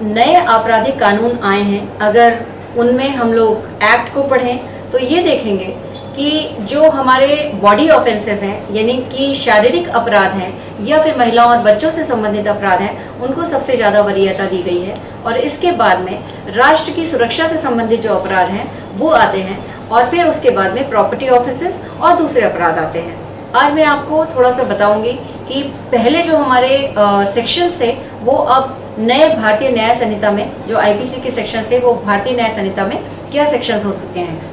नए आपराधिक कानून आए हैं, अगर उनमें हम लोग एक्ट को पढ़ें तो ये देखेंगे कि जो हमारे बॉडी ऑफेंसेस हैं, यानी कि शारीरिक अपराध हैं या फिर महिलाओं और बच्चों से संबंधित अपराध हैं, उनको सबसे ज्यादा वरीयता दी गई है। और इसके बाद में राष्ट्र की सुरक्षा से संबंधित जो अपराध हैं वो आते हैं, और फिर उसके बाद में प्रॉपर्टी ऑफेंसेस और दूसरे अपराध आते हैं। आज मैं आपको थोड़ा सा बताऊंगी कि पहले जो हमारे सेक्शंस थे वो अब नए भारतीय न्याय संहिता में, जो आईपीसी के सेक्शन थे वो भारतीय न्याय संहिता में क्या सेक्शंस हो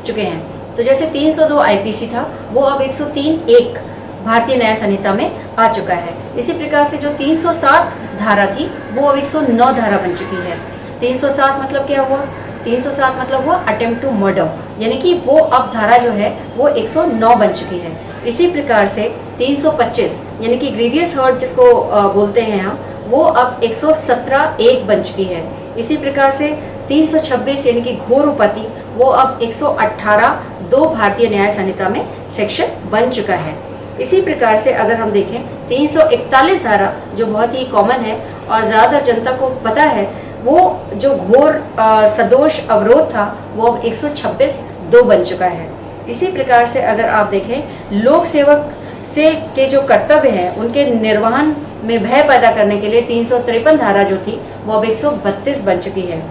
चुके हैं। तो जैसे 302 आईपीसी था वो अब 103(1) भारतीय न्याय संहिता में आ चुका है। इसी प्रकार से जो 307 धारा थी वो अब 109 धारा बन चुकी है। 307 मतलब क्या हुआ? 307 मतलब हुआ अटेम्प्ट टू मर्डर, यानी कि वो अब धारा जो है वो 109 बन चुकी है। इसी प्रकार से 325 यानी कि ग्रीवियस हर्ट जिसको बोलते हैं हम, वो अब 117(1) बन चुकी है। इसी प्रकार से 326 यानी कि घोर उपपत्ति, वो अब 118(2) भारतीय न्याय संहिता में सेक्शन बन चुका है। इसी प्रकार से अगर हम देखें 341 धारा जो बहुत ही कॉमन है और ज्यादातर जनता को पता है, वो जो घोर सदोष अवरोध था वो अब 126(2) बन चुका है। इसी प्रकार से अगर आप देखें लोक सेवक से के जो कर्तव्य हैं उनके निर्वहन में भय पैदा करने के लिए 353 धारा जो थी वो अब 132 बन चुकी है।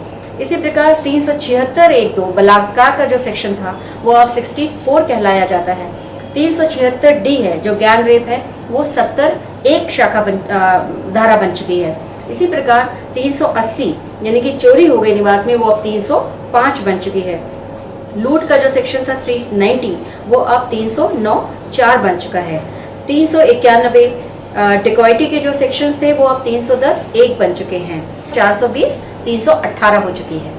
इसी प्रकार 376(1)(2) बलात्कार का जो सेक्शन था वो अब 64 कहलाया जाता है। 376(d) है जो ज्ञान रेप है, वो 70(1) धारा बन चुकी है। इसी प्रकार 380 यानी कि चोरी हो गई निवास में, वो अब 305 बन चुकी है। लूट का जो सेक्शन था 390 वो अब 309(4) बन चुका है। 391 डिकॉइटी के जो सेक्शंस थे वो अब 310(1) बन चुके हैं। 420 318 हो चुकी है।